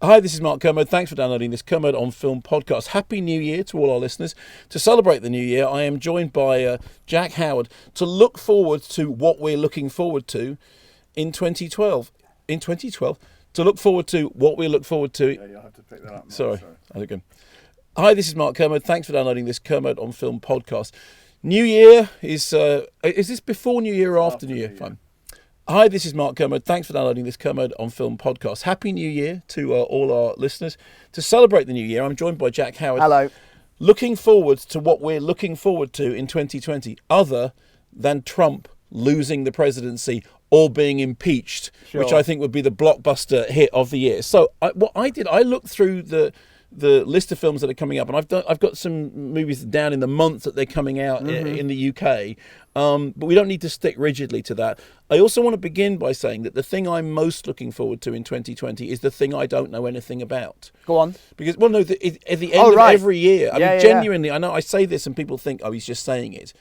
Hi, this is Mark Kermode. Thanks for downloading this Kermode on Film podcast. Happy New Year to all our listeners. To celebrate the new year, I am joined by Jack Howard to look forward to what we're looking forward to in 2012. In 2012? To look forward to what we look forward to... Yeah, you'll have to pick that up. Mark. Sorry. Again. Hi, this is Mark Kermode. Thanks for downloading this Kermode on Film podcast. New Year is this before New Year or after New Year? Fine. Hi, this is Mark Kermode. Thanks for downloading this Kermode on Film podcast. Happy New Year to all our listeners. To celebrate the new year, I'm joined by Jack Howard. Hello. Looking forward to what we're looking forward to in 2020, other than Trump losing the presidency or being impeached, which I think would be the blockbuster hit of the year. So what I did, I looked through the list of films that are coming up, and I've got some movies down in the month that they're coming out in the UK, but we don't need to stick rigidly to that. I also want to begin by saying that the thing I'm most looking forward to in 2020 is the thing I don't know anything about. Go on. Because, well, no, at the end of every year, I mean, genuinely, I know I say this and people think, oh, he's just saying it.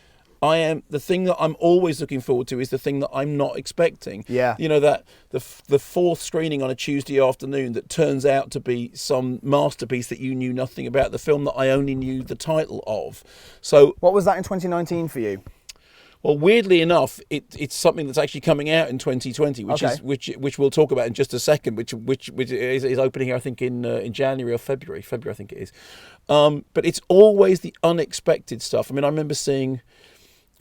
The thing that I'm always looking forward to is the thing that I'm not expecting. Yeah. You know, that the fourth screening on a Tuesday afternoon that turns out to be some masterpiece that you knew nothing about, the film that I only knew the title of. So, what was that in 2019 for you? Well, weirdly enough, it's something that's actually coming out in 2020, which we'll talk about in just a second, which is opening, I think, in January or February. February, I think it is. But it's always the unexpected stuff. I mean, I remember seeing,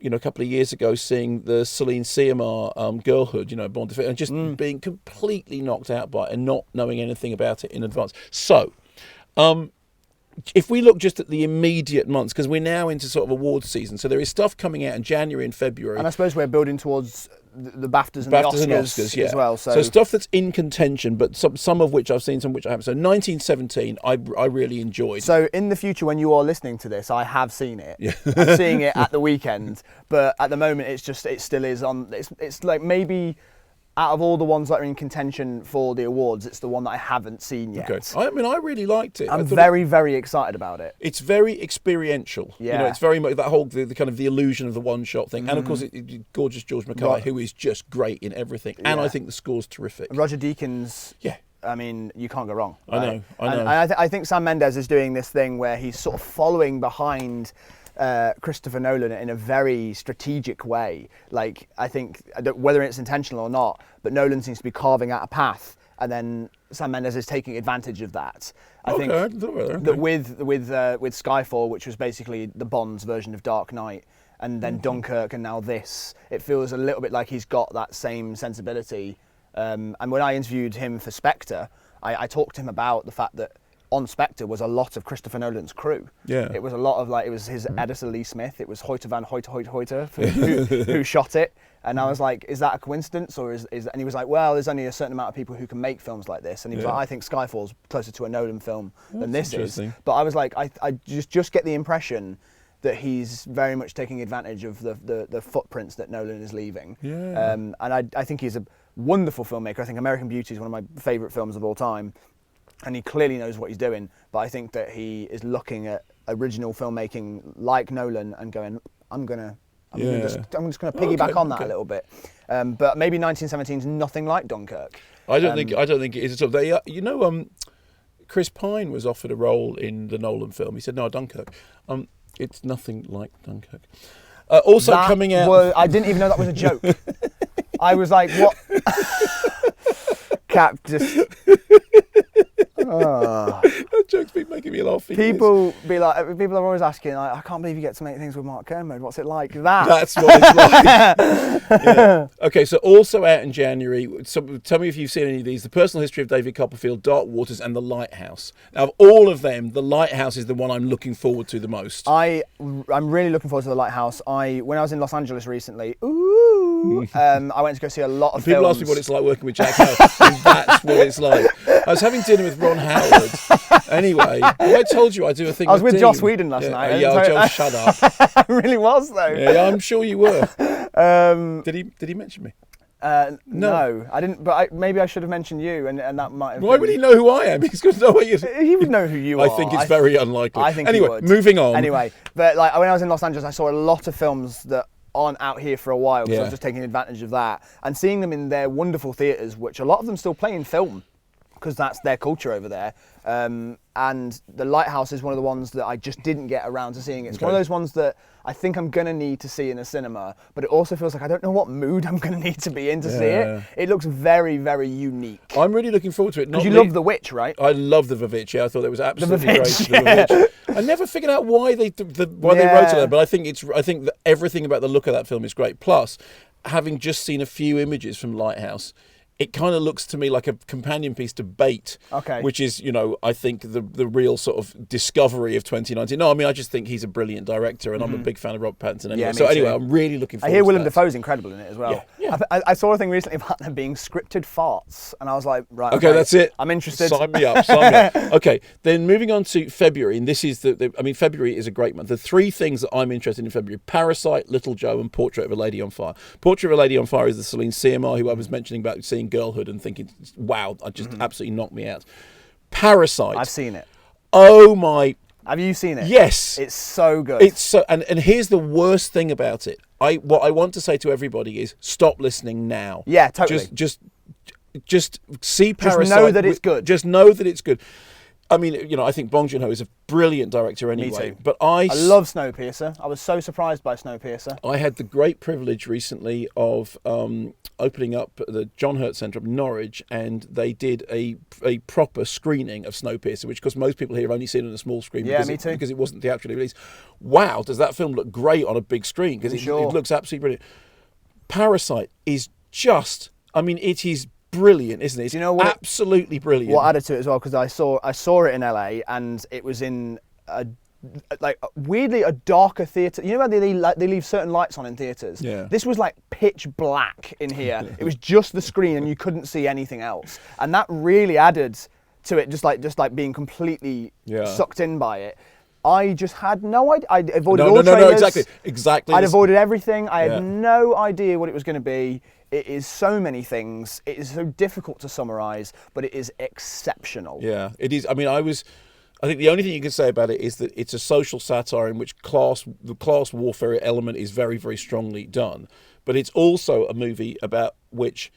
a couple of years ago, seeing the Celine Sciamma Girlhood, Born to Fit, and just being completely knocked out by it and not knowing anything about it in advance. So, if we look just at the immediate months, because we're now into sort of awards season, so there is stuff coming out in January and February. And I suppose we're building towards the BAFTAs and the Oscars yeah. as well. So stuff that's in contention, but some of which I've seen, some of which I haven't. So 1917, I really enjoyed. So in the future, when you are listening to this, I have seen it. Yeah. I'm seeing it at the weekend, but at the moment, it still is on. It's like maybe out of all the ones that are in contention for the awards, it's the one that I haven't seen yet. Okay. I mean, I really liked it. I'm very, very excited about it. It's very experiential. Yeah. It's very much that whole the kind of the illusion of the one-shot thing. And of course, gorgeous George Mackay, who is just great in everything. And I think the score's terrific. Roger Deakins. Yeah. I mean, you can't go wrong. Right? I know. And I think Sam Mendes is doing this thing where he's sort of following behind Christopher Nolan in a very strategic way. Like, I think, whether it's intentional or not, but Nolan seems to be carving out a path, and then Sam Mendes is taking advantage of that. I think that with Skyfall, which was basically the Bond's version of Dark Knight, and then Dunkirk, and now this, it feels a little bit like he's got that same sensibility. And when I interviewed him for Spectre, I talked to him about the fact that on Spectre was a lot of Christopher Nolan's crew. Yeah. It was a lot of it was his editor Lee Smith, it was Hoyte van Hoyte who shot it. And I was like, is that a coincidence, or is and he was like, well, there's only a certain amount of people who can make films like this. And he was like, I think Skyfall's closer to a Nolan film than this is. But I was like, I just get the impression that he's very much taking advantage of the footprints that Nolan is leaving. Yeah. And I think he's a wonderful filmmaker. I think American Beauty is one of my favourite films of all time. And he clearly knows what he's doing, but I think that he is looking at original filmmaking like Nolan and going, I'm just going to piggyback on that a little bit. But maybe 1917 is nothing like Dunkirk. I don't think it is at all. Chris Pine was offered a role in the Nolan film. He said, "No, Dunkirk. It's nothing like Dunkirk." Coming out. I didn't even know that was a joke. I was like, what? Cap just. That joke's been making me laugh. People are always asking, like, I can't believe you get to make things with Mark Kermode. What's it like? That's what it's like. Yeah. Okay, so also out in January. So tell me if you've seen any of these: The Personal History of David Copperfield, Dark Waters, and The Lighthouse. Now, of all of them, The Lighthouse is the one I'm looking forward to the most. I'm really looking forward to The Lighthouse. When I was in Los Angeles recently, I went to go see a lot of films. People ask me what it's like working with Jack Howard, and that's what it's like. I was having dinner with Ron Howard. Anyway, I told you I do a thing. I was with Dean. Joss Whedon last night. Yeah, Joss, shut up. I really was though. Yeah, I'm sure you were. Did he mention me? No, I didn't. But maybe I should have mentioned you, and that might have. Why would he know who I am? He's going to know what you. He would know who you are. I think it's very unlikely. I think anyway, he would. Moving on. Anyway, but like when I was in Los Angeles, I saw a lot of films that aren't out here for a while because I was just taking advantage of that and seeing them in their wonderful theatres, which a lot of them still play in film. because that's their culture over there. And The Lighthouse is one of the ones that I just didn't get around to seeing. It's one of those ones that I think I'm going to need to see in a cinema, but it also feels like I don't know what mood I'm going to need to be in to see it. It looks very, very unique. I'm really looking forward to it. Because you love The Witch, right? I love The Vivitch, yeah. I thought it was absolutely The great. Vivitch, The Vivitch. I never figured out why they wrote it there, but I think that everything about the look of that film is great. Plus, having just seen a few images from Lighthouse, it kind of looks to me like a companion piece to Bait, which is, I think the real sort of discovery of 2019. No, I mean, I just think he's a brilliant director, and I'm a big fan of Rob Pattinson anyway. Yeah, so anyway, too. I'm really looking forward to I hear Willem that. Dafoe's incredible in it as well. Yeah. I saw a thing recently about there being scripted farts, and I was like, right, okay, that's it. I'm interested. Sign me up. Okay, then moving on to February, and this is February is a great month. The three things that I'm interested in February: Parasite, Little Joe, and Portrait of a Lady on Fire. Portrait of a Lady on Fire is the Celine Sciamma who I was mentioning about seeing Girlhood and thinking, wow, I just absolutely knocked me out. Parasite. I've seen it. Oh my. Have you seen it? Yes. It's so good. It's so, and here's the worst thing about it. What I want to say to everybody is stop listening now. Yeah, totally. Just see Parasite. Just know that it's good. Just know that it's good. I mean, I think Bong Joon-ho is a brilliant director anyway. Me too. But I love Snowpiercer. I was so surprised by Snowpiercer. I had the great privilege recently of opening up the John Hurt Centre up in Norwich, and they did a proper screening of Snowpiercer, which, of course, most people here have only seen it on a small screen because it wasn't theatrically released. Wow, does that film look great on a big screen? Because it looks absolutely brilliant. Parasite is just, it is brilliant, isn't it? It's absolutely brilliant. What added to it as well, because I saw it in LA, and it was in weirdly a darker theatre. You know how they leave certain lights on in theatres? Yeah. This was like pitch black in here. It was just the screen, and you couldn't see anything else, and that really added to it. Just like being completely sucked in by it. I just had no idea. I avoided all trailers. No, exactly. I'd avoided everything. I had no idea what it was going to be. It is so many things. It is so difficult to summarise, but it is exceptional. Yeah, it is. I think the only thing you can say about it is that it's a social satire in which the class warfare element is very, very strongly done. But it's also a movie about which,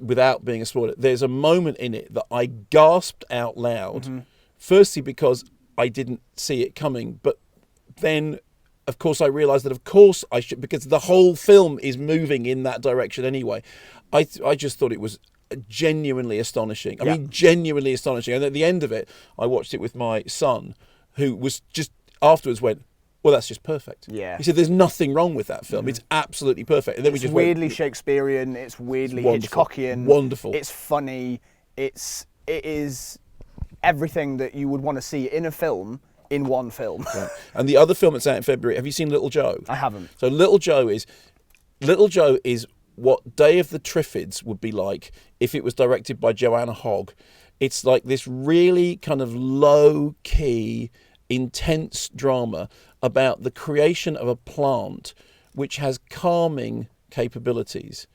without being a spoiler, there's a moment in it that I gasped out loud. Firstly, because I didn't see it coming, but then, of course, I realised that, of course, I should, because the whole film is moving in that direction anyway. I just thought it was genuinely astonishing. I mean, genuinely astonishing. And at the end of it, I watched it with my son, who was just afterwards went, well, that's just perfect. Yeah. He said, there's nothing wrong with that film. It's absolutely perfect. And then it's weirdly Shakespearean. It's weirdly Hitchcockian. Wonderful. It's funny. It is everything that you would want to see in a film in one film. Right. And the other film that's out in February, have you seen Little Joe? I haven't. So Little Joe is what Day of the Triffids would be like if it was directed by Joanna Hogg. It's like this really kind of low-key, intense drama about the creation of a plant which has calming capabilities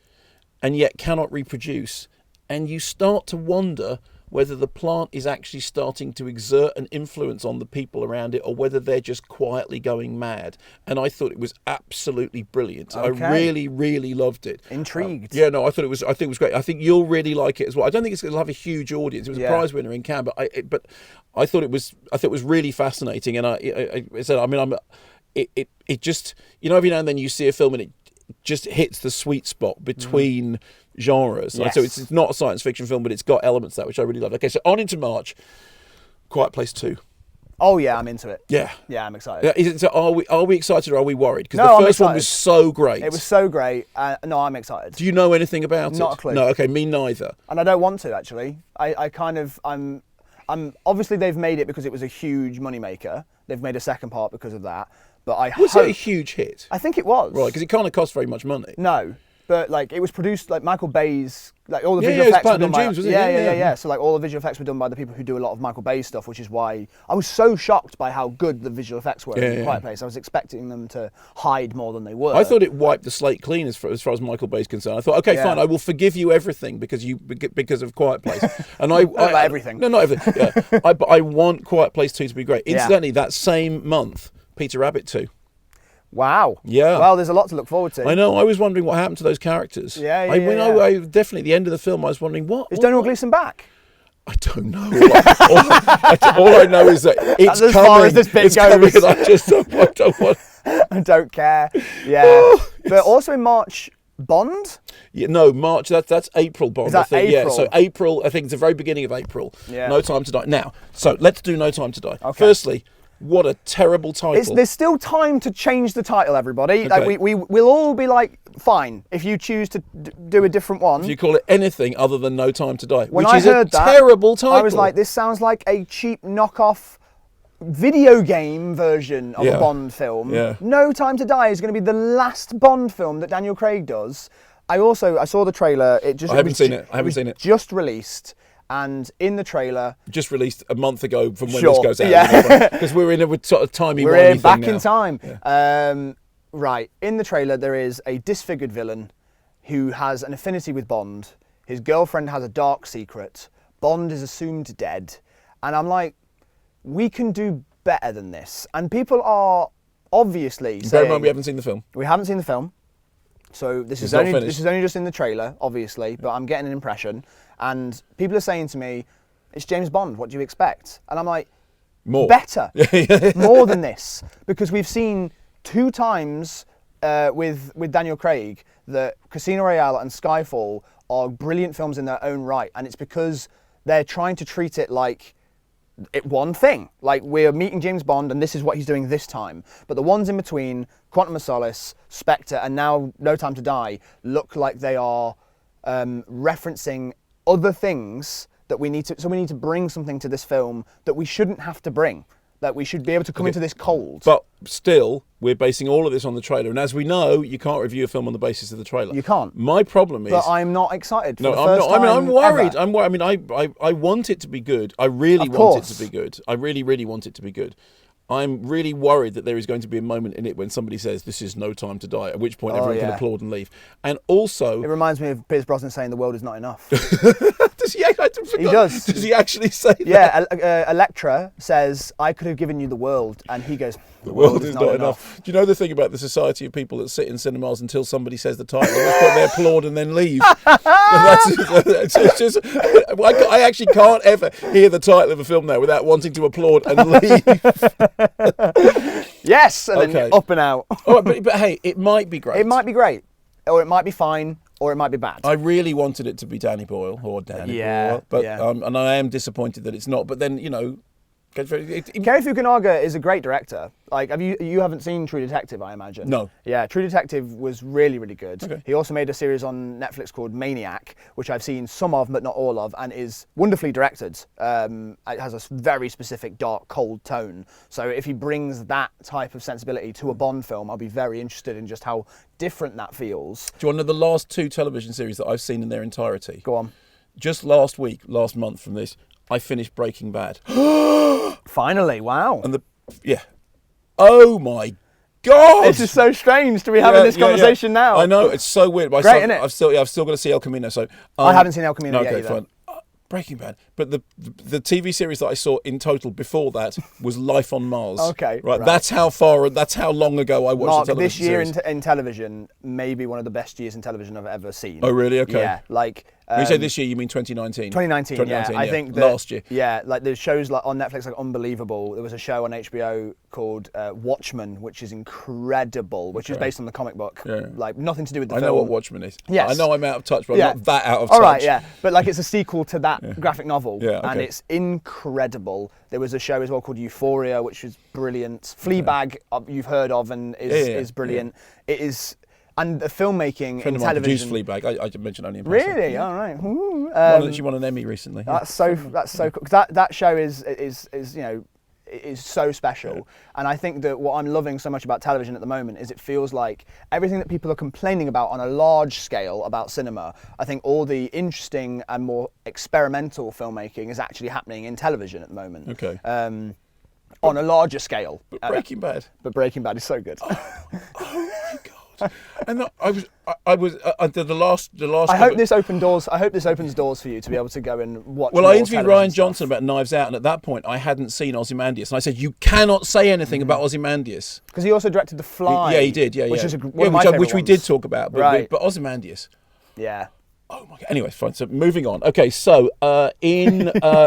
and yet cannot reproduce. And you start to wonder whether the plant is actually starting to exert an influence on the people around it, or whether they're just quietly going mad. And I thought it was absolutely brilliant. Okay. I really, really loved it. Intrigued. I think it was great. I think you'll really like it as well. I don't think it's going to have a huge audience. It was a prize winner in Cannes, but I thought it was really fascinating. And it just, every now and then you see a film and it just hits the sweet spot between genres. Yes. So it's not a science fiction film, but it's got elements of that, which I really love. Okay, so on into March, Quiet Place 2. Oh yeah, I'm into it. Yeah, I'm excited. Yeah, so are we excited or are we worried? Because No, the first one was so great. It was so great. No, I'm excited. Do you know anything about it? Not a clue. No, okay, me neither. And I don't want to actually. I'm obviously they've made it because it was a huge moneymaker. They've made a second part because of that. But Was it a huge hit? I think it was. Right, because it can't have cost very much money. No, but it was produced Michael Bay's, all the visual effects were done by. James, wasn't it? Yeah. So all the visual effects were done by the people who do a lot of Michael Bay's stuff, which is why I was so shocked by how good the visual effects were in Quiet Place. I was expecting them to hide more than they were. I thought it wiped the slate clean as far as Michael Bay's concerned. I thought, okay, fine, I will forgive you everything because of Quiet Place. And not everything. No, not everything. Yeah. But I want Quiet Place 2 to be great. Incidentally, that same month, Peter Rabbit 2. Wow. Yeah. Well, there's a lot to look forward to. I know. I was wondering what happened to those characters. Yeah. I definitely at the end of the film, I was wondering Is Donald Gleeson back? I don't know. All I know is that it's That's as coming. far as this bit goes. Coming, I don't want. I don't care. Yeah. But also in March, Bond? Yeah, no, March. That's April Bond. Is that I think. April? Yeah, so April. I think it's the very beginning of April. Yeah. No Time to Die. Now, so let's do No Time to Die. Okay. Firstly, what a terrible title. There's still time to change the title, everybody. Okay. Like we'll all be like, fine, if you choose to do a different one. If you call it anything other than No Time to Die, When which I is heard a that, terrible title. I was like, this sounds like a cheap knockoff video game version of a Bond film. Yeah. No Time to Die is going to be the last Bond film that Daniel Craig does. I saw the trailer. I haven't seen it. Just released. And in the trailer, just released a month ago from when Sure, this goes out. yeah. Because we're in a sort of timey-wimey we're thing back now. in time. Yeah. Right. In the trailer, there is a disfigured villain who has an affinity with Bond. His girlfriend has a dark secret. Bond is assumed dead. And I'm like, we can do better than this. And people are obviously saying... Bear in mind, we haven't seen the film. We haven't seen the film. So this is only just in the trailer, obviously, but I'm getting an impression. And people are saying to me, it's James Bond, what do you expect? And I'm like, more. Better. More than this. Because we've seen 2 times with Daniel Craig that Casino Royale and Skyfall are brilliant films in their own right. And it's because they're trying to treat it like one thing. Like, we're meeting James Bond and this is what he's doing this time. But the ones in between, Quantum of Solace, Spectre, and now No Time to Die, look like they are referencing other things that we need to bring something to this film that we shouldn't have to bring. That we should be able to come into this cold. But still, we're basing all of this on the trailer. And as we know, you can't review a film on the basis of the trailer. You can't. My problem is... But I'm not excited for no, the I'm first not. I mean, time I'm worried. ever. I'm worried. I mean, I want it to be good. I really want it to be good. I really, really want it to be good. I'm really worried that there is going to be a moment in it when somebody says, this is No Time to Die, at which point everyone can applaud and leave. And also... It reminds me of Pierce Brosnan saying the world is not enough. Does he? I forgot. He does. Does he actually say that? Yeah, Electra says, I could have given you the world. And he goes, the world is not enough. Do you know the thing about the society of people that sit in cinemas until somebody says the title, at which point they applaud and then leave? It's just, I actually can't ever hear the title of a film now without wanting to applaud and leave. Yes, and then up and out. All right, but hey, it might be great. It might be great, or it might be fine, or it might be bad. I really wanted it to be Danny Boyle or Danny Boyle, but and I am disappointed that it's not. But then, you know, Cary Fukunaga is a great director. Like, you haven't seen True Detective, I imagine? No. Yeah, True Detective was really, really good. Okay. He also made a series on Netflix called Maniac, which I've seen some of, but not all of, and is wonderfully directed. It has a very specific, dark, cold tone. So if he brings that type of sensibility to a Bond film, I'll be very interested in just how different that feels. Do you want to know the last 2 television series that I've seen in their entirety? Go on. Just last month from this, I finished Breaking Bad. Finally, wow. And oh my God! This is so strange to be having this conversation now. I know, it's so weird. But Great, isn't it? I've still got to see El Camino. So I haven't seen El Camino yet either. Fine. Breaking Bad. But the TV series that I saw in total before that was Life on Mars. Okay. Right. That's how long ago I watched Mark, the television this year series. in television, maybe one of the best years in television I've ever seen. Oh, really? Okay. Yeah, like... when you say this year, you mean 2019? 2019, yeah. I think that, last year. Yeah, like there's shows like on Netflix like Unbelievable. There was a show on HBO called Watchmen, which is incredible, which is based on the comic book. Yeah. Like nothing to do with the film. I know what Watchmen is. Yes. I know I'm out of touch, but I'm not that out of touch. All right, yeah. But like it's a sequel to that graphic novel. Yeah, okay. And it's incredible. There was a show as well called Euphoria, which was brilliant. Fleabag, you've heard of and is brilliant. Yeah. It is... And the filmmaking in television. Fleabag. I mentioned only in passing. Really? All right. She won an Emmy recently. That's so cool. Because that show is you know, is so special. Yeah. And I think that what I'm loving so much about television at the moment is it feels like everything that people are complaining about on a large scale about cinema, I think all the interesting and more experimental filmmaking is actually happening in television at the moment. Okay. On a larger scale. But Breaking Bad. But Breaking Bad is so good. Oh my God. shocked. And I was the last. I hope this opens doors. I hope this opens doors for you to be able to go and watch. Well, I interviewed Ryan Johnson stuff. about Knives Out, and at that point, I hadn't seen Ozymandias, and I said, "You cannot say anything about Ozymandias." Because he also directed The Fly. Yeah, he did. Yeah, which yeah. is one of my favourite which we ones. did talk about. But, Right. but Ozymandias. Yeah. Oh my god. Anyway, fine. So moving on. Okay, so we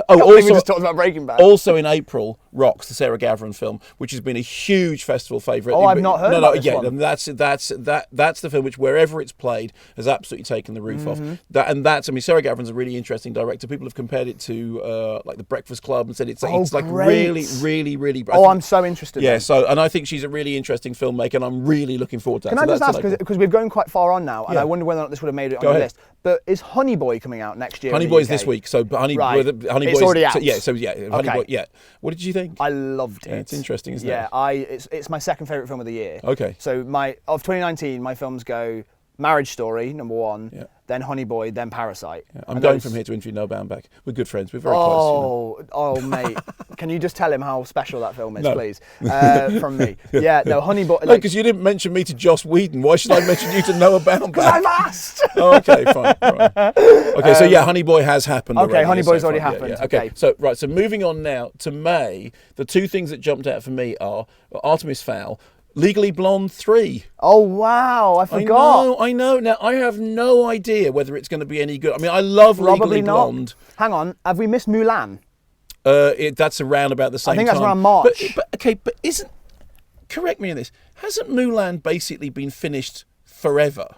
also just talked about Breaking Bad. Also in April, Rocks, the Sarah Gavron film, which has been a huge festival favourite. Oh, I've not heard about this one. And that's the film which wherever it's played has absolutely taken the roof off. Sarah Gavron's a really interesting director. People have compared it to like The Breakfast Club and said it's like really, really, really. I'm so interested. Yeah. So and I think she's a really interesting filmmaker, and I'm really looking forward to that. Can I just ask, because we've gone quite far on now, and I wonder whether or not this would have made it on the list. But is Honey Boy coming out next year? Honey Boy's this week, so Honey Boy. It's already out. Honey Boy. Yeah. What did you think? I loved it. Yeah, it's interesting, isn't it? Yeah, it's my second favourite film of the year. Okay. So of 2019, my films go Marriage Story, number one, then Honey Boy, then Parasite. Yeah, I'm going from here to interview Noah Baumbach. We're good friends. We're very close. Oh, mate. Can you just tell him how special that film is, No. please? From me. Yeah, no, Honey Boy. No, because you didn't mention me to Joss Whedon. Why should I mention you to Noah Baumbach? Because I've asked. Oh, okay, fine. Right. Okay, so Honey Boy has happened. Okay, Honey Boy's so already fine. happened. Yeah. Okay, so moving on now to May. The two things that jumped out for me are Artemis Fowl. Legally Blonde 3. Oh, wow, I forgot. I know. Now, I have no idea whether it's going to be any good. I mean, I love Legally Blonde. Hang on, have we missed Mulan? That's around about the same time. I think that's around March. But isn't... Correct me on this. Hasn't Mulan basically been finished forever?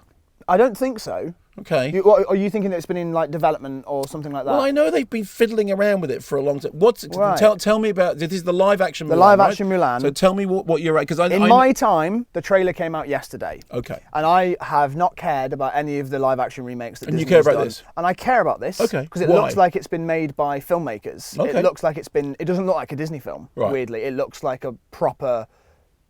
I don't think so. Okay. Are you thinking that it's been in like development or something like that? Well, I know they've been fiddling around with it for a long time. Tell me about this? Is the live action Mulan? The live action Mulan. So tell me what you're at, because in my time, the trailer came out yesterday. Okay. And I have not cared about any of the live action remakes that Disney you care has about done. this? And I care about this. Okay. Because it looks like it's been made by filmmakers. Okay. It looks like it doesn't look like a Disney film. Right. Weirdly, it looks like a proper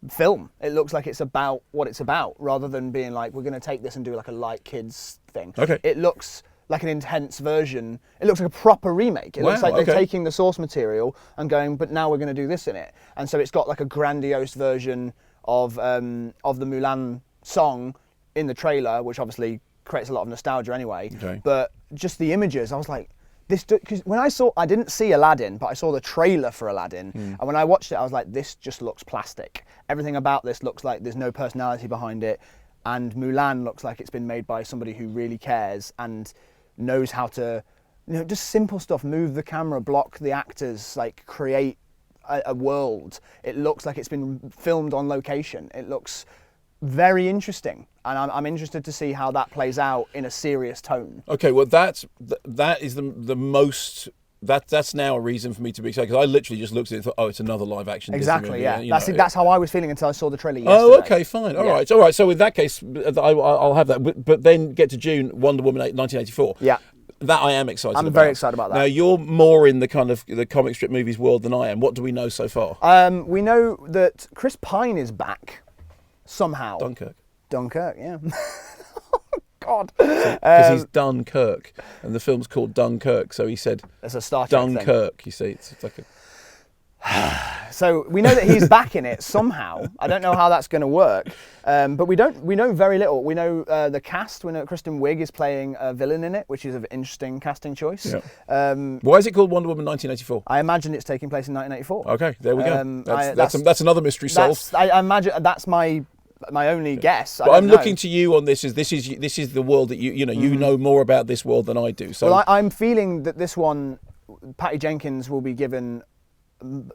film. It looks like it's about what it's about, rather than being like, we're going to take this and do like a light kids thing. Okay. It looks like an intense version. It looks like a proper remake. It looks like they're taking the source material and going, but now we're going to do this in it. And so it's got like a grandiose version of the Mulan song in the trailer, which obviously creates a lot of nostalgia anyway. Okay. But just the images, I was like, because when I didn't see Aladdin, but I saw the trailer for Aladdin, and when I watched it, I was like, this just looks plastic. Everything about this looks like there's no personality behind it, and Mulan looks like it's been made by somebody who really cares and knows how to, just simple stuff, move the camera, block the actors, like create a world. It looks like it's been filmed on location. It looks very interesting, and I'm interested to see how that plays out in a serious tone. Okay, well that is the most. That's now a reason for me to be excited, because I literally just looked at it and thought, oh, it's another live action Exactly, Disney movie. yeah. That's how I was feeling until I saw the trailer yesterday. Oh, okay, fine. All right. So in that case, I'll have that. But then get to June, Wonder Woman 1984. Yeah. That I am excited about. I'm very excited about that. Now, you're more in the kind of the comic strip movies world than I am. What do we know so far? We know that Chris Pine is back somehow. Dunkirk, yeah. God. Because he's Dunkirk, and the film's called Dunkirk, so he said it's a Star Trek Dunkirk, thing. You see. It's like So we know that he's back in it somehow. I don't know how that's going to work, but we know very little. We know the cast. We know Kristen Wiig is playing a villain in it, which is an interesting casting choice. Yeah. Why is it called Wonder Woman 1984? I imagine it's taking place in 1984. Okay, there we go. That's another mystery solved. I imagine that's my only guess. But I'm looking to you on this. This is the world that you know more about this world than I do. So well, I'm feeling that this one, Patty Jenkins will be given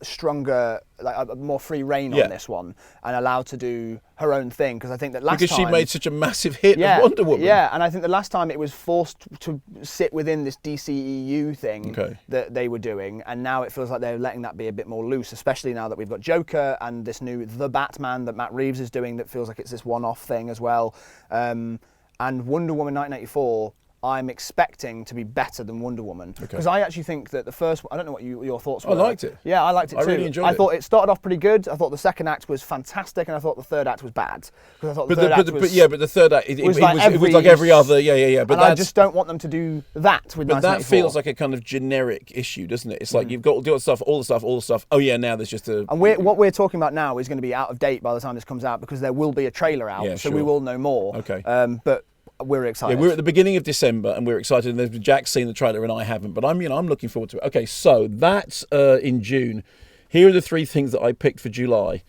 stronger, like a more free reign on this one, and allowed to do her own thing, because I think that last time, she made such a massive hit of Wonder Woman. Yeah, and I think the last time it was forced to sit within this DCEU thing that they were doing, and now it feels like they're letting that be a bit more loose, especially now that we've got Joker and this new The Batman that Matt Reeves is doing that feels like it's this one-off thing as well. And Wonder Woman 1984, I'm expecting to be better than Wonder Woman. Because I actually think that the first one, I don't know what your thoughts were. I liked it. Yeah, I liked it too. I really enjoyed it. I thought it started off pretty good. I thought the second act was fantastic, and I thought the third act was bad. Because I thought the third act was... But the third act, it was like every other, But I just don't want them to do that with 1984. But that feels like a kind of generic issue, doesn't it? It's like you've got to do all the stuff. Oh yeah, now there's just a... And what we're talking about now is going to be out of date by the time this comes out, because there will be a trailer out, so we will know more. Okay. But we're excited. Yeah, we're at the beginning of December and we're excited. And Jack's seen the trailer and I haven't, but I'm looking forward to it. Okay, so that's in June. Here are the 3 things that I picked for July.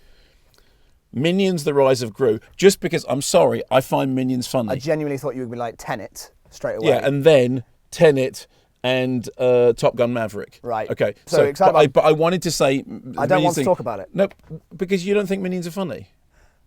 Minions: The Rise of Gru. Just because, I'm sorry, I find Minions funny. I genuinely thought you would be like Tenet straight away. Yeah, and then Tenet and Top Gun Maverick. Right. Okay. So excited. But I wanted to say... I don't want to talk about it. No, because you don't think Minions are funny.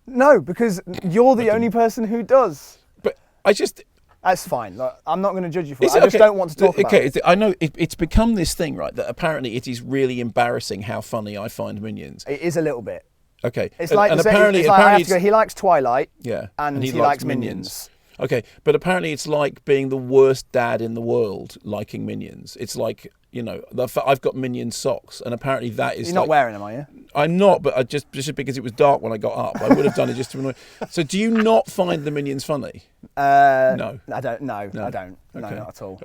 No, because you're the only person who does. But I just... That's fine. Look, I'm not going to judge you for it. I just don't want to talk about it. I know it's become this thing, right, that apparently it is really embarrassing how funny I find Minions. It is a little bit. Okay. It's like, apparently I have to go, he likes Twilight, and he likes Minions. Okay, but apparently it's like being the worst dad in the world liking Minions. It's like, I've got Minion socks, and apparently that is... You're not wearing them, are you? I'm not, but just because it was dark when I got up. I would have done it just to annoy... So do you not find the Minions funny? No. I don't. No, I don't. Okay. No, not at all.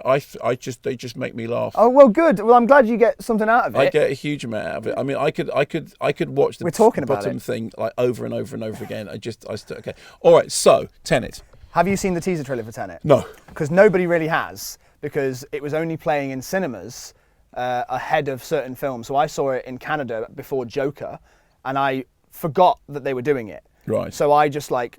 They just make me laugh. Oh, well, good. Well, I'm glad you get something out of it. I get a huge amount out of it. I mean, I could watch the bottom thing like over and over and over again. Okay. All right. So Tenet. Have you seen the teaser trailer for Tenet? No. Because nobody really has, because it was only playing in cinemas ahead of certain films. So I saw it in Canada before Joker, and I forgot that they were doing it. Right. So I just like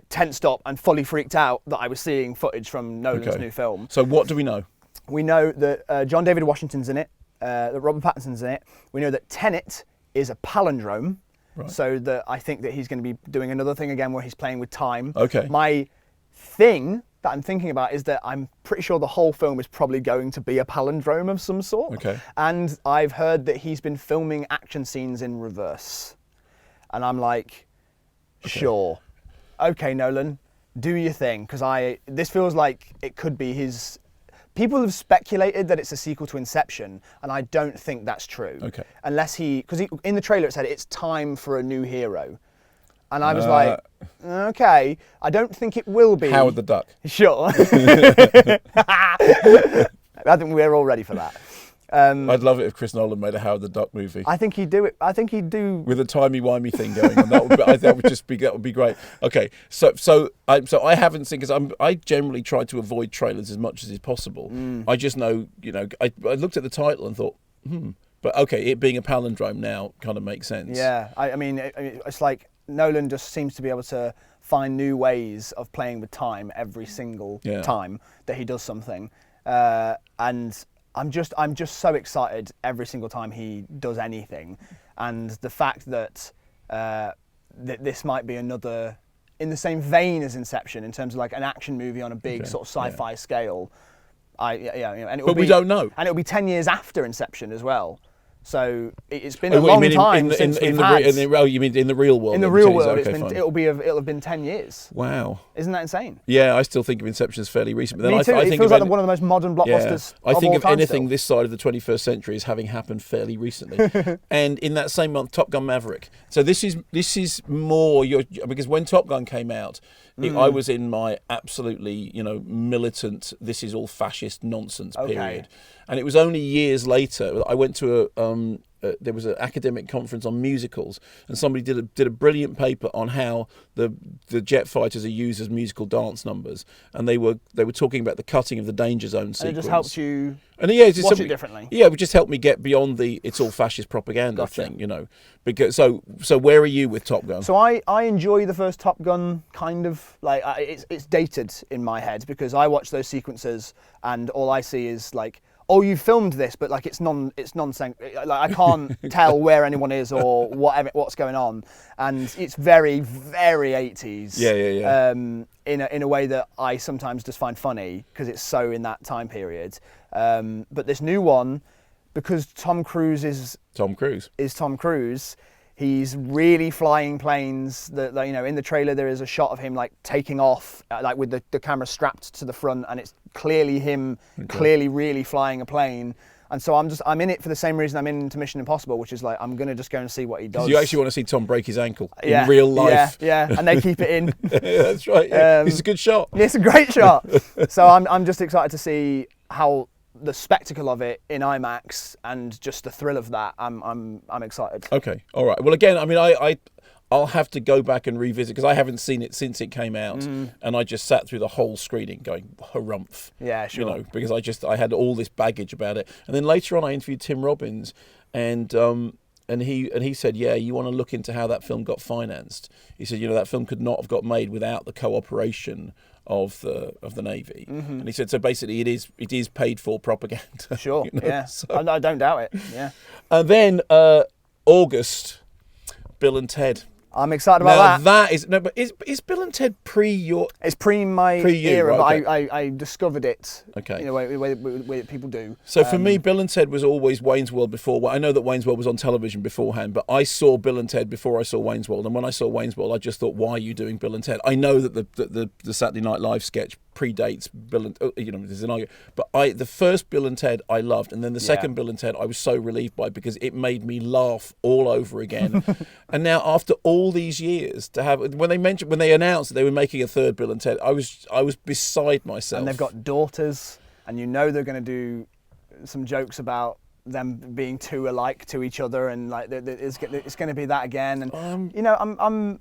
tensed up and fully freaked out that I was seeing footage from Nolan's new film. So what do we know? We know that John David Washington's in it, that Robert Pattinson's in it. We know that Tenet is a palindrome. Right. So that I think that he's going to be doing another thing again where he's playing with time. Okay. My thing that I'm thinking about is that I'm pretty sure the whole film is probably going to be a palindrome of some sort. Okay. And I've heard that he's been filming action scenes in reverse. And I'm like, sure. Okay, Nolan, do your thing. Because this feels like it could be his... People have speculated that it's a sequel to Inception, and I don't think that's true. Okay. Unless because in the trailer it said it's time for a new hero. And I was like, okay, I don't think it will be. Howard the Duck. Sure. I think we're all ready for that. I'd love it if Chris Nolan made a Howard the Duck movie. I think he'd do it. I think he'd do with a timey-wimey thing going on. That would be great. Okay, so I haven't seen, because I generally try to avoid trailers as much as is possible. I just know, I looked at the title and thought, but okay, it being a palindrome now kind of makes sense. Yeah, I mean, it's like Nolan just seems to be able to find new ways of playing with time every single time that he does something, and I'm just so excited every single time he does anything, and the fact that that this might be another in the same vein as Inception in terms of like an action movie on a big sort of sci-fi scale. And we don't know, and it'll be 10 years after Inception as well. So it's been a long time since we've had... you mean in the real world? In the real world, it'll have been 10 years. Wow. Isn't that insane? Yeah, I still think of Inception as fairly recent. But Me too. It feels like one of the most modern blockbusters I think of of anything this side of the 21st century as having happened fairly recently. And in that same month, Top Gun Maverick. So this is more because when Top Gun came out, I was in my absolutely militant, this is all fascist nonsense period. And it was only years later I went to there was an academic conference on musicals, and somebody did a brilliant paper on how the jet fighters are used as musical dance numbers, and they were talking about the cutting of the danger zone sequence. And it just helped you watch it differently. Yeah, it just helped me get beyond the it's all fascist propaganda thing, Because so where are you with Top Gun? So I enjoy the first Top Gun kind of like it's dated in my head because I watch those sequences and all I see is like, oh, you filmed this, but like it's nonsense. Like I can't tell where anyone is or what's going on, and it's very, very 80s. Yeah. In a way that I sometimes just find funny because it's so in that time period. But this new one, because Tom Cruise is Tom Cruise, He's really flying planes. That in the trailer there is a shot of him like taking off, like with the camera strapped to the front, and it's clearly him, clearly really flying a plane. And so I'm in it for the same reason I'm into Mission Impossible, which is like I'm gonna just go and see what he does. You actually want to see Tom break his ankle in real life. Yeah, and they keep it in. Yeah, that's right. Yeah. It's a good shot. It's a great shot. So I'm just excited to see how the spectacle of it in IMAX and just the thrill of that. I'm excited. Okay, all right. Well, again, I mean, I'll have to go back and revisit because I haven't seen it since it came out, and I just sat through the whole screening going harumph. Yeah, sure. Because I had all this baggage about it, and then later on I interviewed Tim Robbins, and he said, yeah, you want to look into how that film got financed. He said, that film could not have got made without the cooperation of the Navy, and he said, so basically it is paid for propaganda. Sure, yeah. So, I don't doubt it. Yeah. And then August, Bill and Ted. I'm excited about that. But is Bill and Ted It's pre my era, right, but I discovered it. Okay. The way people do. So for me, Bill and Ted was always Wayne's World before. Well, I know that Wayne's World was on television beforehand, but I saw Bill and Ted before I saw Wayne's World. And when I saw Wayne's World, I just thought, why are you doing Bill and Ted? I know that the Saturday Night Live sketch predates Bill and there's an argument, but the first Bill and Ted I loved, and then the second Bill and Ted I was so relieved by because it made me laugh all over again. And now after all these years to have when they announced that they were making a third Bill and Ted, I was beside myself. And they've got daughters, and they're going to do some jokes about them being too alike to each other, and like it's going to be that again. And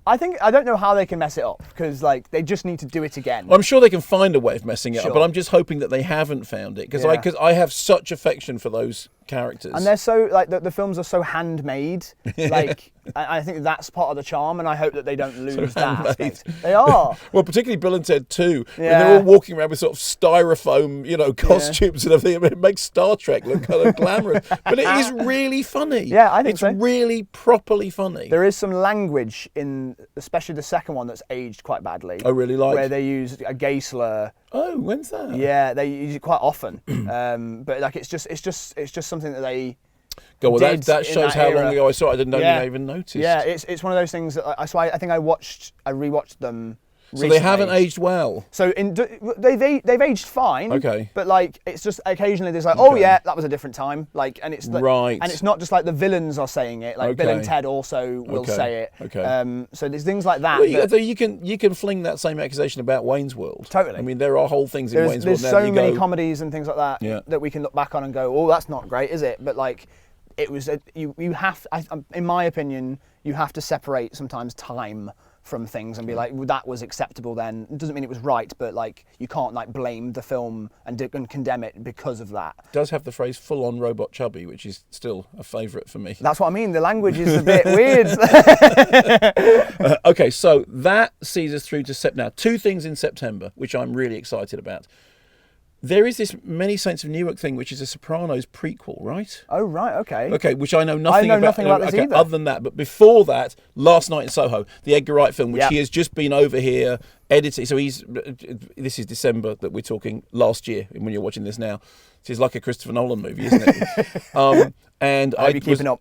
I don't know how they can mess it up because like they just need to do it again. I'm sure they can find a way of messing it up, but I'm just hoping that they haven't found it because I have such affection for those characters. And they're so like the films are so handmade. Like I think that's part of the charm, and I hope that they don't lose that aspect. They are. Well, particularly Bill and Ted 2, when they're all walking around with sort of styrofoam, costumes and everything. It makes Star Trek look kind of glamorous, but it is really funny. Yeah, I think so. It's really properly funny. There is some language in, especially the second one, that's aged quite badly. Oh, really? Like where they use a gay slur. Oh, when's that? Yeah, they use it quite often. But like it's just something that they. Well, that shows how long ago I saw it. I didn't know you even noticed. Yeah, it's one of those things that I think I rewatched them. So recently. They haven't aged well. So they've aged fine. Okay. But like it's just occasionally there's like, oh yeah, that was a different time. Like, and it's right. And it's not just like the villains are saying it. Like Bill and Ted also will say it. Okay. So there's things like that. Well, you can fling that same accusation about Wayne's World. Totally. I mean, there are whole things in Wayne's World. There's so many comedies and things like that that we can look back on and go, oh, that's not great, is it? But like. It was you have in my opinion you have to separate sometimes time from things and be like, well, that was acceptable then. It doesn't mean it was right, but like you can't like blame the film and condemn it because of that. It does have the phrase full-on robot chubby, which is still a favourite for me. That's what I mean. The language is a bit weird. Okay, so that sees us through to September. Now, 2 things in September, which I'm really excited about. There is this Many Saints of Newark thing, which is a Sopranos prequel, right? Oh, right, okay. Okay, which I know nothing about. Nothing about this either. Other than that, but before that, Last Night in Soho, the Edgar Wright film, which he has just been over here editing. So this is December that we're talking, last year, when you're watching this now. It's like a Christopher Nolan movie, isn't it? And I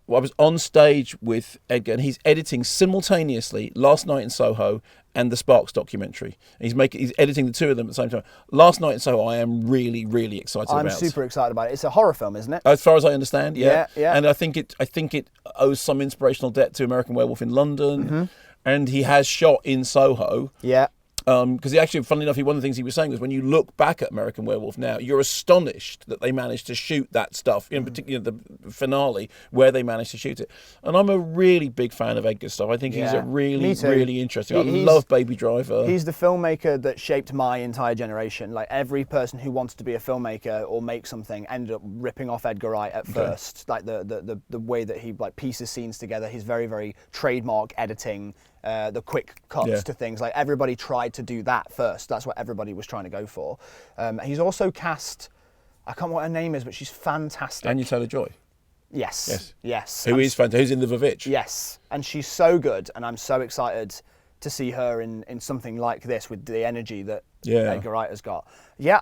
was on stage with Edgar, and he's editing simultaneously Last Night in Soho and the Sparks documentary. He's editing the 2 of them at the same time. Last Night in Soho, I am really, really excited about. I'm super excited about it. It's a horror film, isn't it? As far as I understand, yeah. Yeah. And I think it owes some inspirational debt to American Werewolf in London, and he has shot in Soho. Yeah. Because actually, funnily enough, one of the things he was saying was when you look back at American Werewolf now, you're astonished that they managed to shoot that stuff, in particular the finale, where they managed to shoot it. And I'm a really big fan of Edgar's stuff. I think he's a really, really interesting. I love Baby Driver. He's the filmmaker that shaped my entire generation. Like every person who wants to be a filmmaker or make something ended up ripping off Edgar Wright at first. Like the way that he like pieces scenes together, his very, very trademark editing. The quick cuts to things, like everybody tried to do that first. That's what everybody was trying to go for. He's also cast, I can't remember what her name is, but she's fantastic. Anya Taylor-Joy. Yes. Who is fantastic? Who's in The Vavitch? Yes, and she's so good, and I'm so excited to see her in something like this with the energy that Edgar Wright has got. Yeah,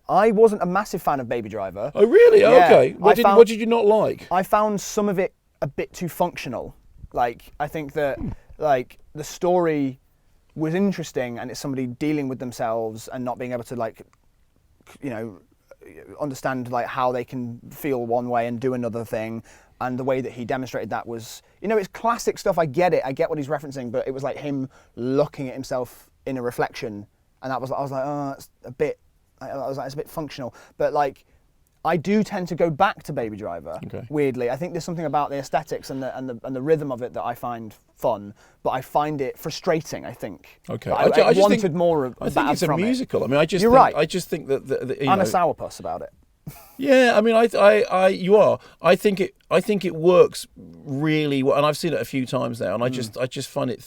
I wasn't a massive fan of Baby Driver. Oh really? Okay. What did you not like? I found some of it a bit too functional. Like, I think that like the story was interesting, and it's somebody dealing with themselves and not being able to, like, you know, understand like how they can feel one way and do another thing. And the way that he demonstrated that was, you know, it's classic stuff. I get it. I get what he's referencing, but it was like him looking at himself in a reflection, and I was like, oh, it's a bit. I was like, it's a bit functional. But like, I do tend to go back to Baby Driver. Okay. Weirdly, I think there's something about the aesthetics and the rhythm of it that I find fun, but I find it frustrating. I think. Okay. I just wanted think, more of that. I think it's a musical. It. I mean, You're right. I just think that I'm a sourpuss about it. Yeah, I mean, you are. I think it works really well, and I've seen it a few times now, and I just find it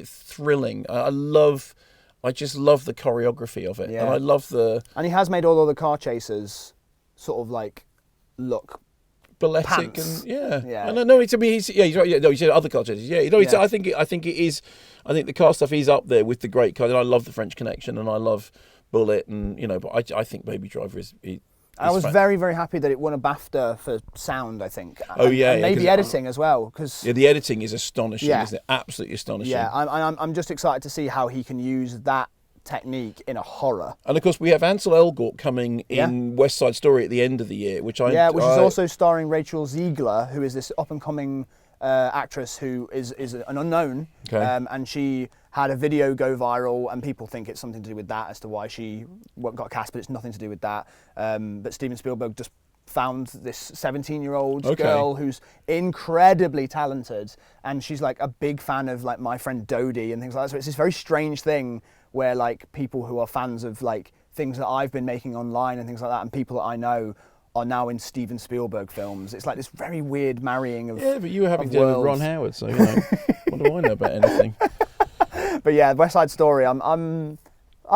thrilling. I just love the choreography of it, and I love the. And he has made all the car chases sort of like look balletic pants. And yeah. And no, it's, I mean, he's right. Yeah, no, he said other car chases. Yeah, no, I think it is. I think the car stuff is up there with the great car. And I love the French Connection, and I love Bullet, and you know, but I think Baby Driver is. I was very, very happy that it won a BAFTA for sound, I think. Oh, yeah. And maybe editing as well. Cause, yeah, the editing is astonishing, isn't it? Absolutely astonishing. Yeah, I'm just excited to see how he can use that technique in a horror. And, of course, we have Ansel Elgort coming in West Side Story at the end of the year, which is also starring Rachel Ziegler, who is this up-and-coming actress who is an unknown. Okay. And she had a video go viral, and people think it's something to do with that as to why she got cast, but it's nothing to do with that. But Steven Spielberg just found this 17-year-old girl who's incredibly talented, and she's like a big fan of like My Friend Dodie and things like that. So it's this very strange thing where like people who are fans of like things that I've been making online and things like that, and people that I know are now in Steven Spielberg films. It's like this very weird marrying of but you were having to do with Ron Howard, so you know, what do I know about anything? But yeah, West Side Story. I'm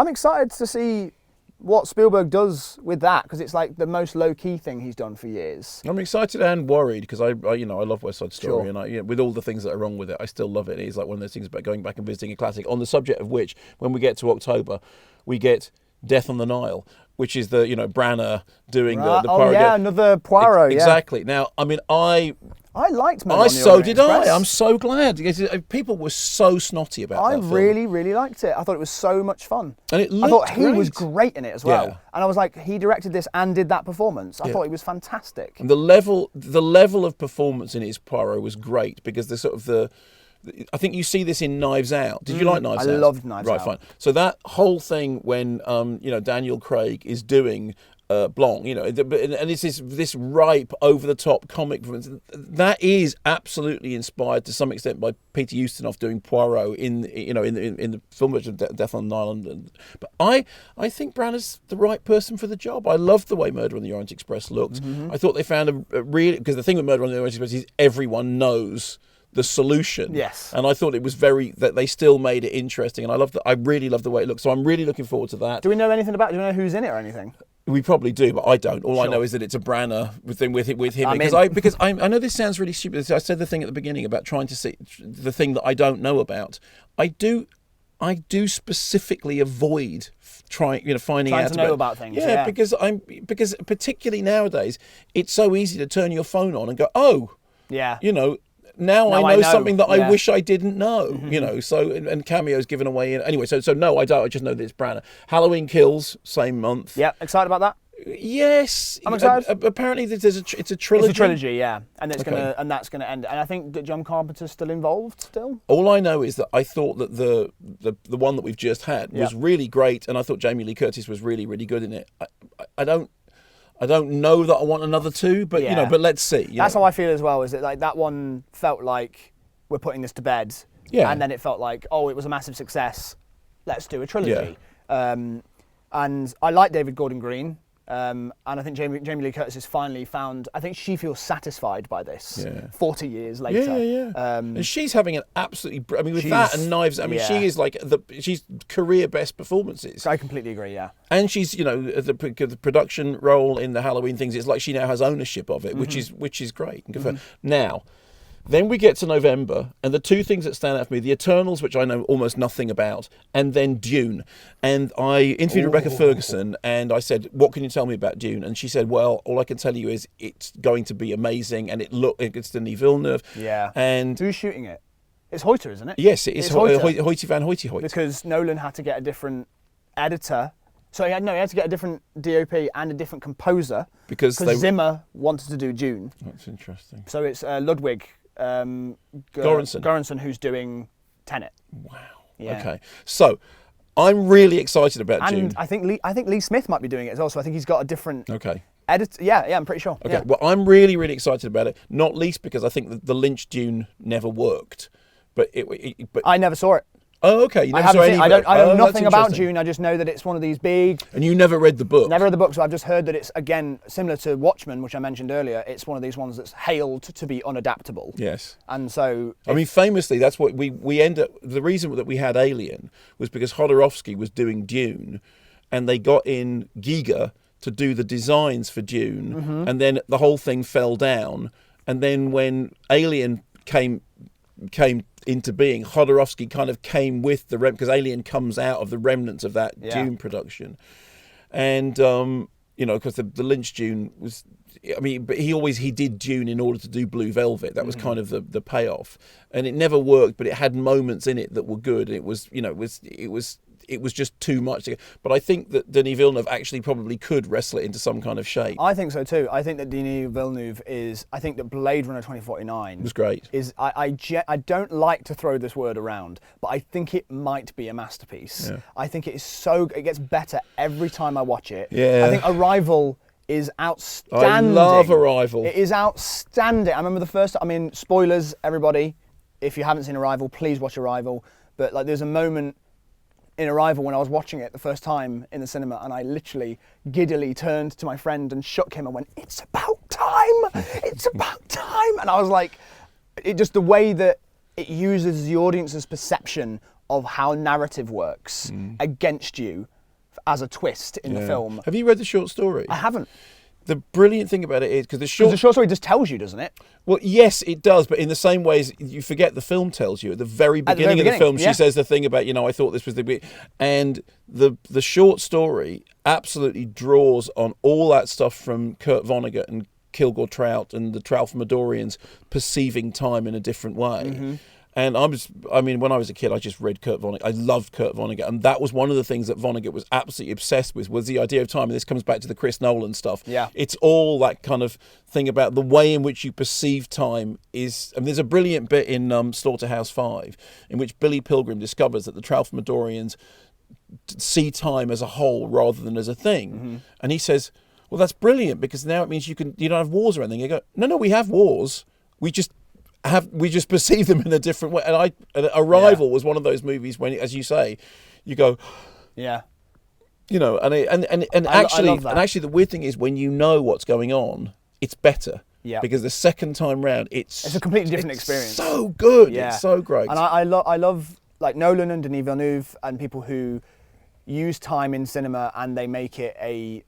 excited to see what Spielberg does with that, because it's like the most low key thing he's done for years. I'm excited and worried because I love West Side Story, and with all the things that are wrong with it, I still love it. It's like one of those things about going back and visiting a classic. On the subject of which, when we get to October, we get Death on the Nile, which is the Branagh doing the parody. Oh yeah, another Poirot. Exactly. Now, I mean, I liked Murder on the Orient Express. I'm so glad. People were so snotty about that film. I really, really liked it. I thought it was so much fun. And I thought he was great in it as well. Yeah. And I was like, he directed this and did that performance. I thought he was fantastic. And the level of performance in his Poirot was great, because the sort of I think you see this in Knives Out. Did you like Knives Out? I loved Knives Out. Right, fine. So that whole thing when Daniel Craig is doing Blanc, and it's this ripe, over-the-top comic performance that is absolutely inspired to some extent by Peter Ustinov doing Poirot in the film version of Death on the Nile. But I think Branagh's the right person for the job. I loved the way Murder on the Orient Express looked. Mm-hmm. I thought they found a really, because the thing with Murder on the Orient Express is everyone knows the solution. Yes. And I thought it was that they still made it interesting, and I really love the way it looks. So I'm really looking forward to that. Do we know anything about it? Do we know who's in it or anything? We probably do, but I don't. All I know is that it's a Branagh thing with him. Because I know this sounds really stupid. I said the thing at the beginning about trying to see the thing that I don't know about. I do specifically avoid finding out to know about things. Yeah, because particularly nowadays, it's so easy to turn your phone on and go, oh, yeah, Now I know something that I wish I didn't know, mm-hmm. So, and Cameo's given away. Anyway, so no, I don't. I just know that it's Branagh. Halloween Kills, same month. Yeah, excited about that? Yes. I'm excited. Apparently it's a trilogy. It's a trilogy, yeah. And that's gonna end. And I think that John Carpenter's still involved still. All I know is that I thought that the one that we've just had was really great, and I thought Jamie Lee Curtis was really, really good in it. I don't know that I want another two, but but let's see. That's how I feel as well. Is that like that one felt like we're putting this to bed, and then it felt like it was a massive success. Let's do a trilogy. Yeah. And I like David Gordon Green, and I think Jamie Lee Curtis has finally found. I think she feels satisfied by this. 40 years later. Yeah. And she's having an absolutely. I mean, with that and Knives. I mean, she is like she's career best performances. I completely agree. Yeah. And she's, the production role in the Halloween things. It's like she now has ownership of it, which is great. Mm-hmm. Now, Then we get to November, and the two things that stand out for me, the Eternals, which I know almost nothing about, and then Dune. And I interviewed Rebecca Ferguson, and I said, what can you tell me about Dune? And she said, well, all I can tell you is it's going to be amazing, and it's Denis Villeneuve. Yeah. And who's shooting it? It's Hoyter, isn't it? Yes, it's Hoyte van Hoyte. Because Nolan had to get a different editor. So he had to get a different DOP and a different composer because Zimmer wanted to do Dune. That's interesting. So it's Ludwig Göransson who's doing Tenet. Wow. Yeah. Okay. So I'm really excited about Dune. And I think Lee Smith might be doing it as well. So I think he's got a different Okay. editor. Yeah, I'm pretty sure. Okay. Yeah. Well, I'm really, really excited about it. Not least because I think that the Lynch Dune never worked. But I never saw it. Oh, okay. You never I saw any. I know nothing about interesting. Dune. I just know that it's one of these big. And you never read the book. Never read the book, so I've just heard that it's again similar to Watchmen, which I mentioned earlier. It's one of these ones that's hailed to be unadaptable. Yes. And so. I mean, famously, that's what we end up. The reason that we had Alien was because Jodorowsky was doing Dune, and they got in Giga to do the designs for Dune, and then the whole thing fell down. And then when Alien came into being, Jodorowsky kind of came with the because Alien comes out of the remnants of that Dune production, and because the Lynch Dune was, I mean, but he did Dune in order to do Blue Velvet. That was kind of the payoff, and it never worked, but it had moments in it that were good. And it was just too much. But I think that Denis Villeneuve actually probably could wrestle it into some kind of shape. I think so too. I think that Denis Villeneuve I think that Blade Runner 2049 was great. I don't like to throw this word around, but I think it might be a masterpiece. Yeah. I think it gets better every time I watch it. Yeah. I think Arrival is outstanding. I love Arrival. It is outstanding. I remember the first, spoilers, everybody. If you haven't seen Arrival, please watch Arrival. But there's a moment in Arrival when I was watching it the first time in the cinema, and I literally giddily turned to my friend and shook him and went, "It's about time! It's about time!" And I was like, the way that it uses the audience's perception of how narrative works against you as a twist in the film. Have you read the short story? I haven't. The brilliant thing about it is because the short story just tells you, doesn't it? Well, yes, it does, but in the same ways you forget the film tells you. At the very beginning of the film, she says the thing about, I thought this was the... And the short story absolutely draws on all that stuff from Kurt Vonnegut and Kilgore Trout and the Tralfamadorians perceiving time in a different way. Mm-hmm. And when I was a kid, I just read Kurt Vonnegut. I loved Kurt Vonnegut. And that was one of the things that Vonnegut was absolutely obsessed with, was the idea of time. And this comes back to the Chris Nolan stuff. Yeah. It's all that kind of thing about the way in which you perceive time is... there's a brilliant bit in Slaughterhouse-Five in which Billy Pilgrim discovers that the Tralfamadorians see time as a whole rather than as a thing. Mm-hmm. And he says, well, that's brilliant because now it means you don't have wars or anything. You go, no, we have wars. We just perceive them in a different way. And Arrival was one of those movies when, as you say, you go, yeah, and actually the weird thing is when you know what's going on, it's better. Yeah. Because the second time round, it's a completely different experience. So good. Yeah. It's so great. And I love like Nolan and Denis Villeneuve and people who use time in cinema and they make it a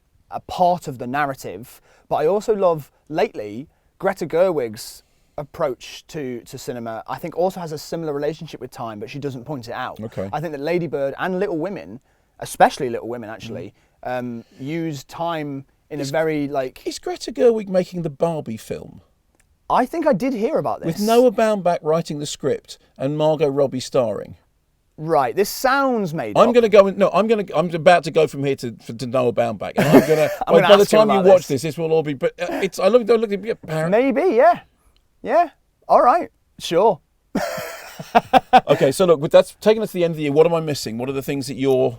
part of the narrative. But I also love lately Greta Gerwig's approach to cinema. I think also has a similar relationship with time, but she doesn't point it out. Okay. I think that Lady Bird and Little Women, especially Little Women actually, use time in a very like... Is Greta Gerwig making the Barbie film? I think I did hear about this. With Noah Baumbach writing the script and Margot Robbie starring. Right, this sounds made I'm up. going to go. No, I'm about to go from here to Noah Baumbach, and I'm going to. By the time you watch this will all be. But it's. I look at it. Maybe, yeah. All right, sure. Okay, so look, that's taking us to the end of the year. What am I missing? What are the things that you're?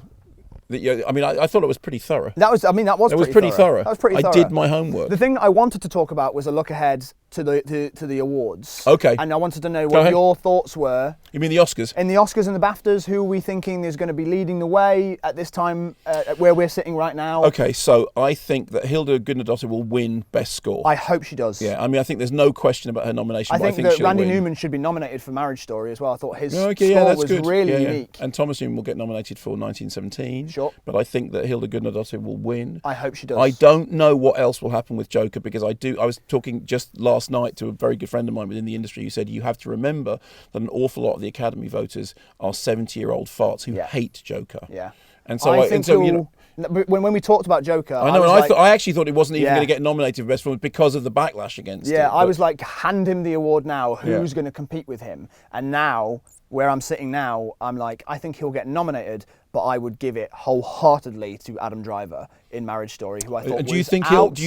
I thought it was pretty thorough. That was pretty thorough. That was pretty thorough. I did my homework. The thing I wanted to talk about was a look ahead to the awards. Okay. And I wanted to know what your thoughts were. You mean the Oscars? In the Oscars and the BAFTAs, who are we thinking is going to be leading the way at this time, where we're sitting right now? Okay, so I think that Hilda Gudnadottir will win Best Score. I hope she does. Yeah, I think there's no question about her nomination. I think that she'll Randy win. Newman should be nominated for Marriage Story as well. I thought his score was good. really unique. And Thomas Newman will get nominated for 1917. Sure. But I think that Hilda Gudnadottir will win. I hope she does. I don't know what else will happen with Joker because I was talking just last last night to a very good friend of mine within the industry who said you have to remember that an awful lot of the Academy voters are 70-year-old farts who hate Joker. Yeah. And so, when we talked about Joker, I know, I actually thought it wasn't even going to get nominated for Best Film because of the backlash against it. Yeah, I was like, hand him the award now. Who's going to compete with him? And now, where I'm sitting now, I'm like, I think he'll get nominated, but I would give it wholeheartedly to Adam Driver in Marriage Story, who I thought do you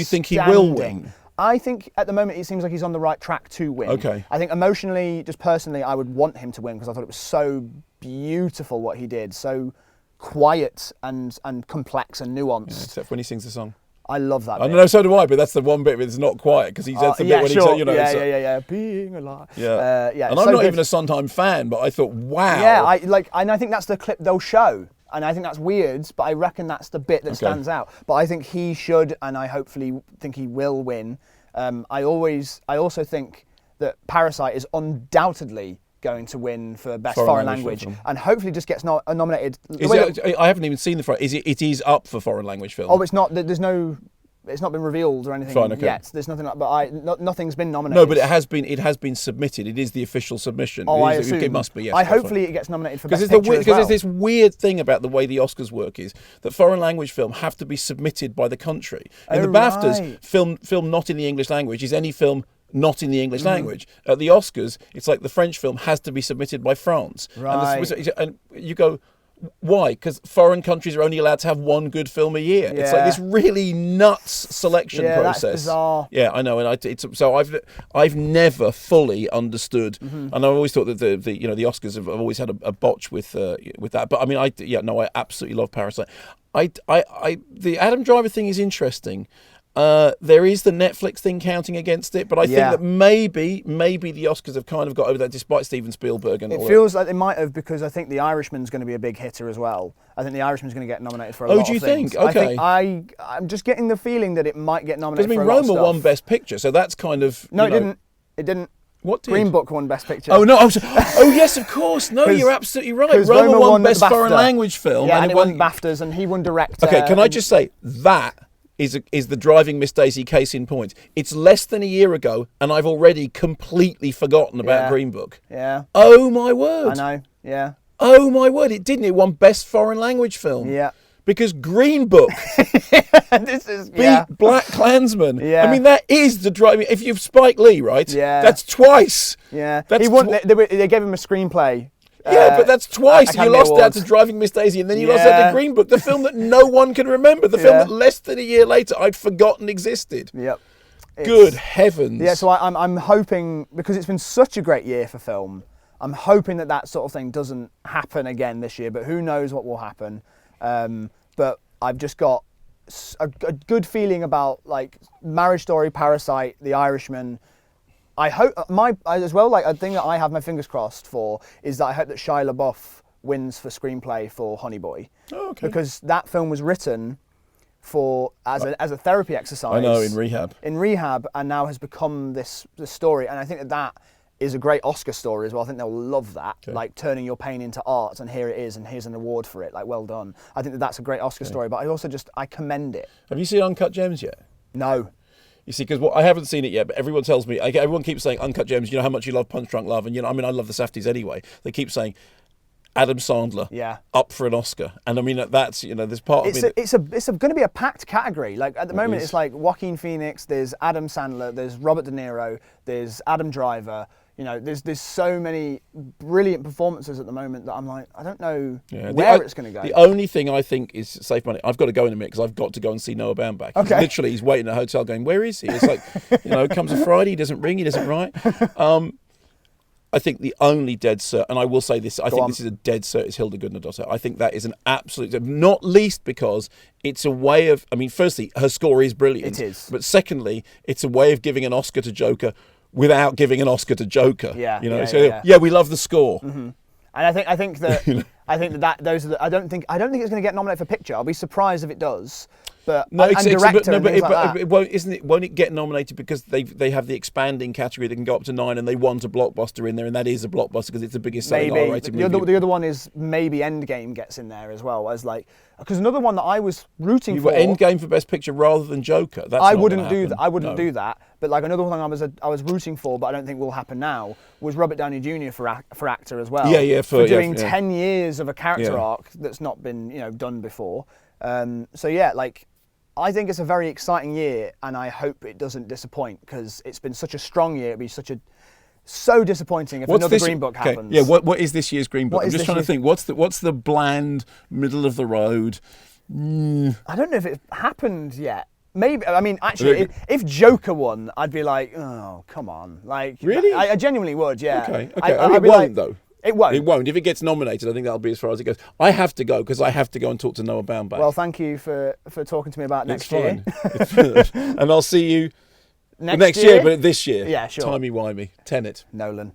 think he will win? I think at the moment it seems like he's on the right track to win. Okay. I think emotionally, just personally, I would want him to win because I thought it was so beautiful what he did, so quiet and complex and nuanced. Yeah, except when he sings the song. I love that bit. I know, so do I, but that's the one bit where it's not quiet because that's the bit when sure. he said, yeah, being alive. Yeah, yeah. And I'm not even a Sondheim fan, but I thought, wow. Yeah, and I think that's the clip they'll show, and I think that's weird, but I reckon that's the bit that stands out. But I think he should, and I hopefully think he will win. I also think that Parasite is undoubtedly going to win for Best Foreign Language and hopefully just gets nominated. I haven't even seen the front. It is up for Foreign Language Film? Oh, it's not. It's not been revealed or anything yet. There's nothing nothing's been nominated. No, but it has been submitted. It is the official submission. Oh, I assume. It must be, yes. Hopefully it gets nominated for Best Picture as well. Because there's this weird thing about the way the Oscars work is that foreign language film have to be submitted by the country. In the BAFTAs, film not in the English language is any film not in the English language. At the Oscars, it's like the French film has to be submitted by France. Right. And you go, why? Because foreign countries are only allowed to have one good film a year. Yeah. It's like this really nuts selection process. That's bizarre. Yeah, I know, and I've never fully understood, and I always thought that the Oscars have always had a botch with that. But I mean, I absolutely love Parasite. The Adam Driver thing is interesting. There is the Netflix thing counting against it, but I think that maybe the Oscars have kind of got over that, despite Steven Spielberg and all that. It feels like they might have, because I think The Irishman's going to be a big hitter as well. I think The Irishman's going to get nominated for a lot of things. Oh, do you think? Okay. I'm just getting the feeling that it might get nominated for a lot Roma of stuff. won Best Picture, so that's kind of... No, it didn't. It didn't. What did? Green Book won Best Picture. Oh, no. Oh, yes, of course. No, you're absolutely right. Roma won Best Foreign Language Film. Yeah, and it won BAFTAs, and he won Director. Okay, can I just say, that is the driving Miss Daisy case in point. It's less than a year ago, and I've already completely forgotten about Green Book. Yeah. Oh, my word. I know, yeah. Oh, my word, it didn't. It won Best Foreign Language Film. Yeah. Because Green Book beat Black Klansman. Yeah. I mean, that is the driving... If you've Spike Lee, right? Yeah. That's twice. Yeah. They gave him a screenplay. Yeah, but that's twice. You lost out to Driving Miss Daisy, and then you lost out to Green Book, the film that no one can remember, the film that less than a year later I'd forgotten existed. Yep. Good heavens. Yeah, so I'm hoping, because it's been such a great year for film, I'm hoping that sort of thing doesn't happen again this year, but who knows what will happen. But I've just got a good feeling about, like, Marriage Story, Parasite, The Irishman. I hope a thing that I have my fingers crossed for is that I hope that Shia LaBeouf wins for screenplay for Honey Boy. Oh, okay. Because that film was written as a therapy exercise. I know, in rehab, and now has become this story. And I think that is a great Oscar story as well. I think they'll love that, like turning your pain into art, and here it is, and here's an award for it. Like, well done. I think that's a great Oscar story. But I commend it. Have you seen Uncut Gems yet? No. You see, because I haven't seen it yet, but everyone tells me, everyone keeps saying Uncut Gems, you know how much you love Punch Drunk Love, and I love the Safdies anyway. They keep saying Adam Sandler up for an Oscar, and I mean that's there's part of me. It's going to be a packed category. Like at the moment, it's like Joaquin Phoenix, there's Adam Sandler, there's Robert De Niro, there's Adam Driver. There's so many brilliant performances at the moment that I'm like, I don't know where it's going to go. The only thing I think is save money. I've got to go in a minute because I've got to go and see Noah Baumbach. Okay. Literally, he's waiting at a hotel going, where is he? It's like, comes a Friday, he doesn't ring, he doesn't write. I think the only dead cert, and I will say this, this is a dead cert, is Hilda Gudnadottir. I think that is an absolute, not least because it's a way of, firstly, her score is brilliant. It is. But secondly, it's a way of giving an Oscar to Joker without giving an Oscar to Joker. We love the score. Mm-hmm. And I think that those are I don't think it's going to get nominated for picture. I'll be surprised if it does. But and director and things like that. It won't, isn't it? Won't it get nominated because they have the expanding category that can go up to 9, and they want a blockbuster in there, and that is a blockbuster because it's the biggest selling R-rated movie. The other one is maybe Endgame gets in there as well as like, because another one that I was rooting for. Endgame for Best Picture rather than Joker. That's I wouldn't do that. I wouldn't do that. But like another one I was rooting for, but I don't think will happen now, was Robert Downey Jr. for actor as well. For doing 10 years of a character arc that's not been done before. So yeah, like I think it's a very exciting year, and I hope it doesn't disappoint because it's been such a strong year. It'd be so disappointing if another Green Book happens. Yeah, what is this year's Green Book? I'm just trying to think. What's the bland, middle of the road? I don't know if it happened yet. Maybe, I mean, actually, if Joker won, I'd be like, oh, come on. Like, really? I genuinely would, yeah. Okay. It won't, though. It won't. It won't. If it gets nominated, I think that'll be as far as it goes. I have to go because I have to go and talk to Noah Baumbach. Well, thank you for talking to me about next year. And I'll see you next year, but this year. Yeah, sure. Timey-wimey. Tenet. Nolan.